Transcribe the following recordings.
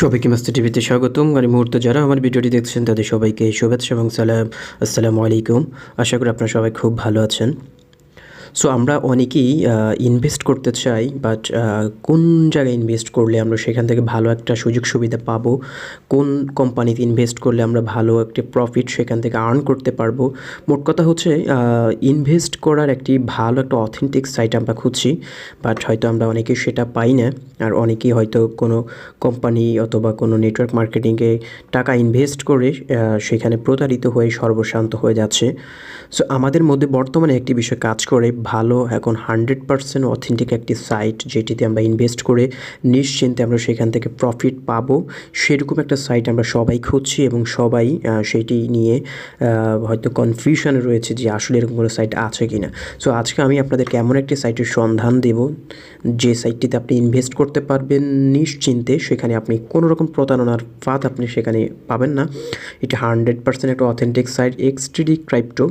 সবাইকে মাস্তি টিভিতে স্বাগতম। আর এই মুহূর্তে যারা আমার ভিডিওটি দেখছেন তাদের সবাইকে শুভেচ্ছা এবং সালাম। আসসালামু আলাইকুম। আশা করি আপনারা সবাই খুব ভালো আছেন। সো আমরা অনেকেই ইনভেস্ট করতে চাই, বাট কোন জায়গায় ইনভেস্ট করলে আমরা সেখান থেকে ভালো একটা সুযোগ সুবিধা পাবো, কোন কোম্পানিতে ইনভেস্ট করলে আমরা ভালো একটা প্রফিট সেখান থেকে আর্ন করতে পারবো। মোট কথা হচ্ছে ইনভেস্ট করার একটি ভালো একটা অথেন্টিক সাইট আমরা খুঁজছি, বাট হয়তো আমরা অনেকেই সেটা পাই না। আর অনেকেই হয়তো কোনো কোম্পানি অথবা কোনো নেটওয়ার্ক মার্কেটিংয়ে টাকা ইনভেস্ট করে সেখানে প্রতারিত হয়ে সর্বশান্ত হয়ে যাচ্ছে। সো আমাদের মধ্যে বর্তমানে একটি বিষয় কাজ করে, ভালো এখন 100% অথেন্টিক একটি সাইট যেটিতে আমরা ইনভেস্ট করে নিশ্চিন্তে আমরা সেখান থেকে প্রফিট পাবো, সেরকম একটা সাইট আমরা সবাই খুঁজছি এবং সবাই সেটি নিয়ে হয়তো কনফিউশনে রয়েছে যে আসলে এরকম কোনো সাইট আছে কি না। সো আজকে আমি আপনাদেরকে এমন একটি সাইটের সন্ধান দেব যে সাইটটিতে আপনি ইনভেস্ট করতে পারবেন নিশ্চিন্তে, সেখানে আপনি কোনো রকম প্রতারণার ফাঁদ আপনি সেখানে পাবেন না। এটা 100% একটা অথেন্টিক সাইট, XTD ক্রাইপ্টো।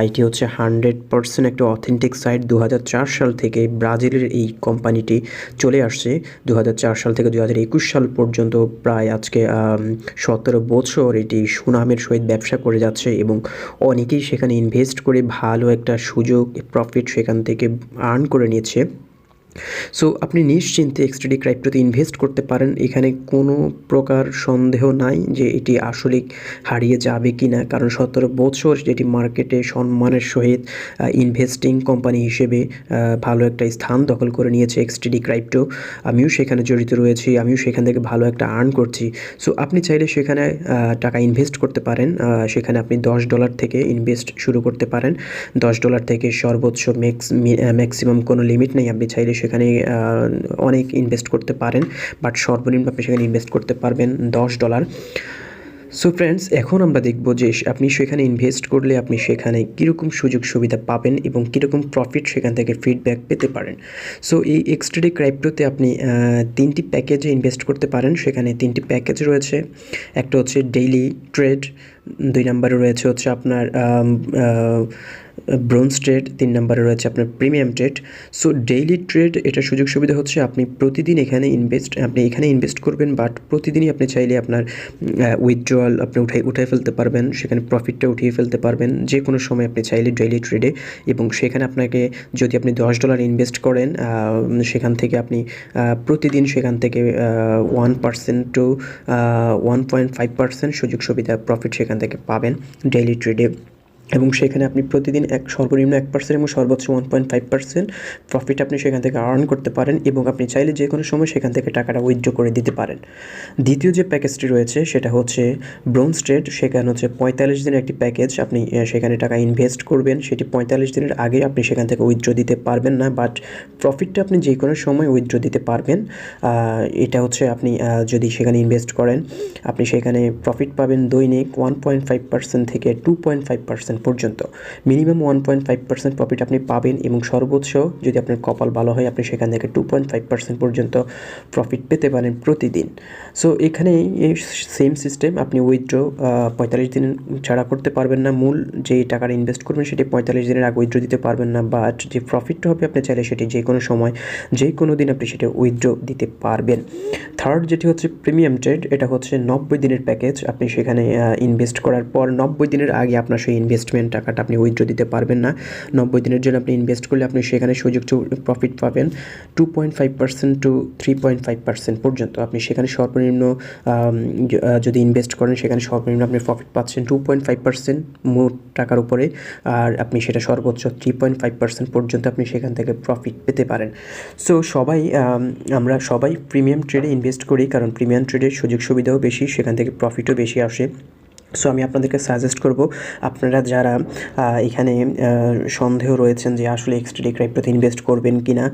এটি হচ্ছে 100% একটা অথেন্টিক সাইট। 2004 সাল থেকে ব্রাজিলের এই কোম্পানিটি চলে আসছে। 2004 সাল থেকে 2021 সাল পর্যন্ত প্রায় আজকে 17 বছর এটি সুনামের সহিত ব্যবসা করে যাচ্ছে এবং অনেকেই সেখানে ইনভেস্ট করে ভালো একটা সুযোগ প্রফিট সেখান থেকে আর্ন করে নিয়েছে। সো আপনি নিশ্চিন্তে XTD ক্রাইপ্টোতে ইনভেস্ট করতে পারেন। এখানে কোনো প্রকার সন্দেহ নাই যে এটি আসলে হারিয়ে যাবে কি না, কারণ 17 বছর যেটি মার্কেটে সম্মানের সহিত ইনভেস্টিং কোম্পানি হিসেবে ভালো একটা স্থান দখল করে নিয়েছে XTD ক্রাইপ্টো। আমিও সেখানে জড়িত রয়েছি, আমিও সেখান থেকে ভালো একটা আর্ন করছি। সো আপনি চাইলে সেখানে টাকা ইনভেস্ট করতে পারেন। সেখানে আপনি $10 থেকে ইনভেস্ট শুরু করতে পারেন। $10 থেকে সর্বোচ্চ ম্যাক্সিমাম কোনো লিমিট নেই। আপনি চাইলে সেখানে অনেক ইনভেস্ট করতে পারেন, বাট সর্বনিম্ন আপনি সেখানে ইনভেস্ট করতে পারবেন $10। সো ফ্রেন্ডস, এখন আমরা দেখব যে আপনি সেখানে ইনভেস্ট করলে আপনি সেখানে কীরকম সুযোগ সুবিধা পাবেন এবং কীরকম প্রফিট সেখান থেকে ফিডব্যাক পেতে পারেন। সো এই XTD ক্রাইপ্টোতে আপনি 3টি প্যাকেজে ইনভেস্ট করতে পারেন। সেখানে 3টি প্যাকেজ রয়েছে। একটা হচ্ছে ডেইলি ট্রেড, 2 নম্বরে রয়েছে হচ্ছে আপনার ব্রোঞ্জ ট্রেড, 3 নম্বরে রয়েছে আপনার premium trade. So daily trade, এটা সুযোগ সুবিধা হচ্ছে আপনি প্রতিদিন এখানে ইনভেস্ট করবেন, বাট প্রতিদিনই আপনি চাইলে আপনার উইথড্রয়াল আপনি উঠাই ফেলতে পারবেন, সেখানে প্রফিটটা উঠিয়ে ফেলতে পারবেন যে কোনো সময় আপনি চাইলে ডেইলি ট্রেডে। এবং সেখানে আপনাকে যদি আপনি $10 ইনভেস্ট করেন, সেখান থেকে আপনি প্রতিদিন সেখান থেকে 1% টু 1.5% সুযোগ সুবিধা প্রফিট সেখান থেকে পাবেন ডেইলি ট্রেডে। এবং সেখানে আপনি প্রতিদিন সর্বনিম্ন 1% এবং সর্বোচ্চ 1.5% প্রফিট আপনি সেখান থেকে আর্ন করতে পারেন এবং আপনি চাইলে যে কোনো সময় সেখান থেকে টাকাটা উইথড্র করে দিতে পারেন। দ্বিতীয় যে প্যাকেজটি রয়েছে সেটা হচ্ছে ব্রোঞ্জ ট্রেড। সেখানে হচ্ছে 45 দিনের একটি প্যাকেজ। আপনি সেখানে টাকা ইনভেস্ট করবেন, সেটি 45 দিনের আগে আপনি সেখান থেকে উইথড্র দিতে পারবেন না, বাট প্রফিটটা আপনি যে কোনো সময় উইথড্র দিতে পারবেন। এটা হচ্ছে আপনি যদি সেখানে ইনভেস্ট করেন, আপনি সেখানে প্রফিট পাবেন দৈনিক 1.5% থেকে 2.5% পর্যন্ত। মিনিমাম 1.5% প্রফিট আপনি পাবেন এবং সর্বোচ্চ যদি আপনার কপাল ভালো হয় আপনি সেখান থেকে 2.5% পর্যন্ত প্রফিট পেতে পারেন প্রতিদিন। সো এখানে এই সেম সিস্টেম, আপনি উইথড্র 45 দিন ছাড়া করতে পারবেন না। মূল যে টাকাটা ইনভেস্ট করবেন সেটি 45 দিনের আগে উইথড্র দিতে পারবেন না, বাট যে প্রফিটটা হবে আপনি চাইলে সেটি যে কোনো সময় যে কোনো দিন আপনি সেটা উইথড্র দিতে পারবেন। থার্ড যেটি হচ্ছে প্রিমিয়াম ট্রেড, এটা হচ্ছে 90 দিনের প্যাকেজ। আপনি সেখানে ইনভেস্ট করার পর 90 দিনের আগে আপনার সেই ইনভেস্টমেন্ট টাকাটা আপনি উইথড্র দিতে পারবেন না। 90 দিনের জন্য আপনি ইনভেস্ট করলে আপনি সেখানে সুযোগ প্রফিট পাবেন 2.5% টু 3.5% পর্যন্ত। আপনি সেখানে সর্বনিম্ন যদি ইনভেস্ট করেন সেখানে সর্বনিম্ন আপনি প্রফিট পাচ্ছেন 2.5% মোট টাকার উপরে, আর আপনি সেটা সর্বোচ্চ 3.5% পর্যন্ত আপনি সেখান থেকে প্রফিট পেতে পারেন। সো আমরা সবাই প্রিমিয়াম ট্রেডে ইনভেস্ট করি, কারণ প্রিমিয়াম ট্রেডের সুযোগ সুবিধাও বেশি, সেখান থেকে প্রফিটও বেশি আসে। সো আমি আপনাদেরকে সাজেস্ট করব, আপনারা যারা এখানে সন্দেহ রয়েছেন যে আসলে XTD ক্রাইপ্টোতে ইনভেস্ট করবেন কি না,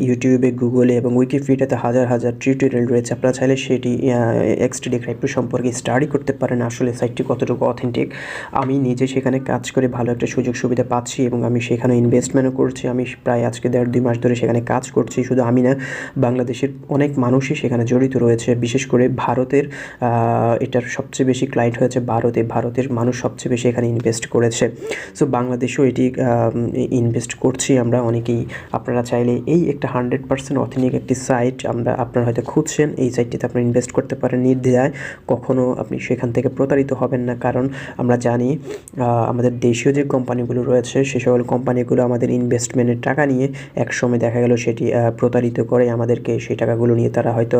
ইউটিউবে, গুগলে এবং উইকিপিডিয়াতে হাজার হাজার টিউটোরিয়াল রয়েছে। আপনারা চাইলে সেটি XTD ক্রাইপ্টো সম্পর্কে স্টাডি করতে পারেন, আসলে সাইটটি কতটুকু অথেন্টিক। আমি নিজে সেখানে কাজ করে ভালো একটা সুযোগ সুবিধা পাচ্ছি এবং আমি সেখানে ইনভেস্টমেন্টও করছি। আমি প্রায় আজকে 1.5-2 মাস ধরে সেখানে কাজ করছি। শুধু আমি না, বাংলাদেশের অনেক মানুষই সেখানে জড়িত রয়েছে, বিশেষ করে ভারতের এটার সবচেয়ে বেশি ফ্লাইট হয়েছে ভারতের মানুষ সবচেয়ে বেশি এখানে ইনভেস্ট করেছে। সো বাংলাদেশেও এটি ইনভেস্ট করছি আমরা অনেকেই। আপনারা চাইলে এই একটা 100% অথেন্টিক একটি সাইট আপনারা হয়তো খুঁজছেন, এই সাইটটিতে আপনারা ইনভেস্ট করতে পারেন নির্দ্বিধায়। কখনও আপনি সেখান থেকে প্রতারিত হবেন না, কারণ আমরা জানি আমাদের দেশীয় যে কোম্পানিগুলো রয়েছে সে সকল কোম্পানিগুলো আমাদের ইনভেস্টমেন্টের টাকা নিয়ে একসময় দেখা গেল সেটি প্রতারিত করে আমাদেরকে। সেই টাকাগুলো নিয়ে তারা হয়তো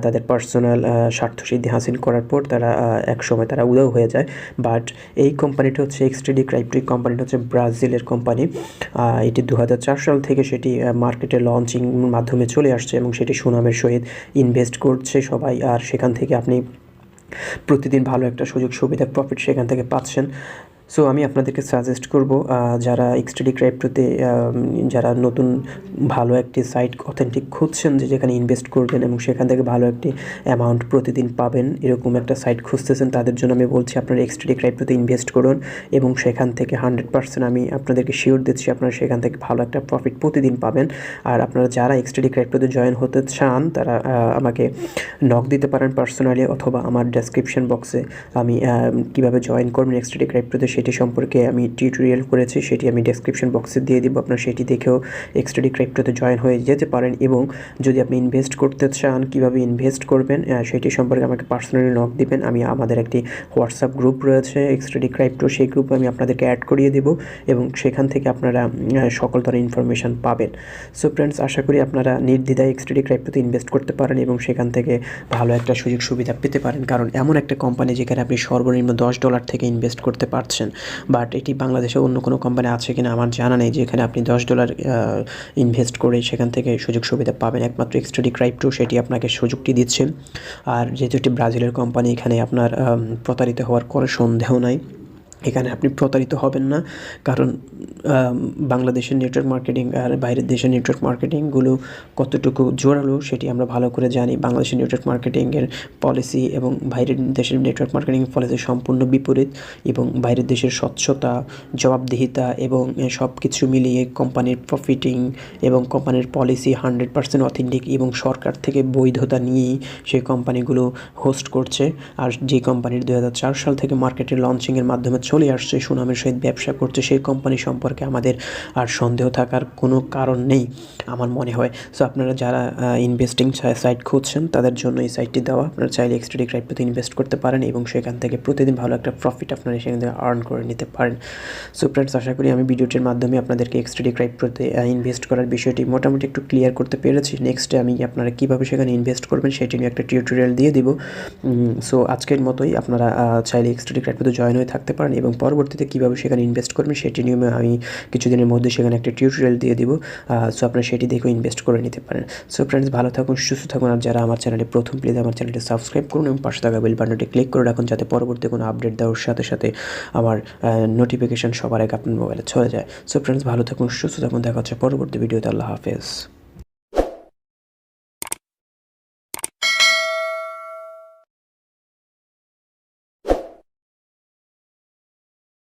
তাদের পার্সোনাল স্বার্থসিদ্ধি হাসিল করার পর তারা একসময় তারা উধাও হয়ে যায়। বাট এই কোম্পানিটা হচ্ছে XTD ক্রাইপ্টো কোম্পানিটা হচ্ছে ব্রাজিলের কোম্পানি। এটি 2004 সাল থেকে সেটি মার্কেটে লঞ্চিং মাধ্যমে চলে আসছে এবং সেটি সুনামের সহিত ইনভেস্ট করছে সবাই। আর সেখান থেকে আপনি প্রতিদিন ভালো একটা সুযোগ সুবিধা প্রফিট সেখান থেকে পাচ্ছেন। সো আমি আপনাদেরকে সাজেস্ট করব, যারা XTD ক্রাইপ্টোতে যারা নতুন ভালো একটি সাইট অথেন্টিক খুঁজছেন যেখানে ইনভেস্ট করবেন এবং সেখান থেকে ভালো একটি অ্যামাউন্ট প্রতিদিন পাবেন, এরকম একটা সাইট খুঁজতেছেন, তাদের জন্য আমি বলছি আপনারা XTD ক্রাইপ্টোতে ইনভেস্ট করুন এবং সেখান থেকে 100% আমি আপনাদেরকে শিওর দিচ্ছি আপনারা সেখান থেকে ভালো একটা প্রফিট প্রতিদিন পাবেন। আর আপনারা যারা XTD ক্রাইপ্টোতে জয়েন হতে চান তারা আমাকে নক দিতে পারেন পার্সোনালি, অথবা আমার ডেসক্রিপশন বক্সে আমি কীভাবে জয়েন করবেন XTD ক্রাইপ্টোতে সেটি সম্পর্কে আমি টিউটোরিয়াল করেছি, সেটি আমি ডেসক্রিপশন বক্সে দিয়ে দিব। আপনারা সেটি দেখেও XTD ক্রিপ্টোতে জয়েন হয়ে যেতে পারেন। এবং যদি আপনি ইনভেস্ট করতে চান, কীভাবে ইনভেস্ট করবেন সেটি সম্পর্কে আমাকে পার্সোনালি নক দিবেন। আমাদের একটি হোয়াটসঅ্যাপ গ্রুপ রয়েছে XTD ক্রিপ্টো, সেই গ্রুপে আমি আপনাদেরকে অ্যাড করিয়ে দেব এবং সেখান থেকে আপনারা সকল ধরনের ইনফরমেশান পাবেন। সো ফ্রেন্ডস, আশা করি আপনারা নির্দ্বিধায় XTD ক্রিপ্টোতে ইনভেস্ট করতে পারেন এবং সেখান থেকে ভালো একটা সুযোগ সুবিধা পেতে পারেন, কারণ এমন একটা কোম্পানি যেখানে আপনি সর্বনিম্ন $10 থেকে ইনভেস্ট করতে পারছেন। বাট এটি বাংলাদেশে অন্য কোনো কোম্পানি আছে কিনা আমার জানা নেই যেখানে আপনি $10 ইনভেস্ট করে সেখান থেকে সুযোগ সুবিধা পাবেন। একমাত্র XTD ক্রাইপ্টো সেটি আপনাকে সুযোগটি দিচ্ছে। আর যেহেতু এটি ব্রাজিলের কোম্পানি, এখানে আপনার প্রতারিত হওয়ার কোনো সন্দেহ নাই। এখানে আপনি প্রতারিত হবেন না, কারণ বাংলাদেশের নেটওয়ার্ক মার্কেটিং আর বাইরের দেশের নেটওয়ার্ক মার্কেটিংগুলো কতটুকু জোরালো সেটি আমরা ভালো করে জানি। বাংলাদেশের নেটওয়ার্ক মার্কেটিংয়ের পলিসি এবং বাইরের দেশের নেটওয়ার্ক মার্কেটিং পলিসি সম্পূর্ণ বিপরীত, এবং বাইরের দেশের স্বচ্ছতা, জবাবদিহিতা এবং সব কিছু মিলিয়ে কোম্পানির প্রফিটিং এবং কোম্পানির পলিসি 100% অথেন্টিক এবং সরকার থেকে বৈধতা নিয়েই সেই কোম্পানিগুলো হোস্ট করছে। আর যে কোম্পানির 2004 সাল থেকে মার্কেটে লঞ্চিংয়ের মাধ্যমে চলে আসছে, সুনামের সহিত ব্যবসা করছে, সেই কোম্পানি সম্পর্কে আমাদের আর সন্দেহ থাকার কোনো কারণ নেই আমার মনে হয়। সো আপনারা যারা ইনভেস্টিং সাইট খুঁজছেন তাদের জন্য এই সাইটটি দেওয়া। আপনারা চাইলে XTD ক্রাইপ্টোতে ইনভেস্ট করতে পারেন এবং সেখান থেকে প্রতিদিন ভালো একটা প্রফিট আপনারা সেখান থেকে আর্ন করে নিতে পারেন। সো ফ্রেন্ডস, আশা করি আমি ভিডিওটির মাধ্যমে আপনাদেরকে XTD ক্রাইপ্টোতে ইনভেস্ট করার বিষয়টি মোটামুটি একটু ক্লিয়ার করতে পেরেছি। নেক্সটে আমি আপনারা কীভাবে সেখানে ইনভেস্ট করবেন সেটি নিয়ে একটা টিউটোরিয়াল দিয়ে দিব। সো আজকের মতোই আপনারা চাইলে XTD ক্রাইপ্টোতে জয়েন হয়ে থাকতে পারেন এবং পরবর্তীতে কীভাবে সেখানে ইনভেস্ট করবেন সেটি নিয়ে আমি কিছুদিনের মধ্যে সেখানে একটা টিউটোরিয়াল দিয়ে দিব। সো আপনারা সেটি দেখেও ইনভেস্ট করে নিতে পারেন। সো ফ্রেন্ডস, ভালো থাকুন, সুস্থ থাকুন। আর যারা আমার চ্যানেলে প্রথম, প্লিজ আমার চ্যানেলটি সাবস্ক্রাইব করুন এবং পাশে থাকা বেল বাটনটি ক্লিক করে রাখুন, যাতে পরবর্তী কোনো আপডেট দেওয়ার সাথে সাথে আমার নোটিফিকেশান সবার আগে আপনার মোবাইলে চলে যায়। সো ফ্রেন্ডস, ভালো থাকুন, সুস্থ থাকুন। দেখা হচ্ছে পরবর্তী ভিডিওতে। আল্লাহ হাফেজ।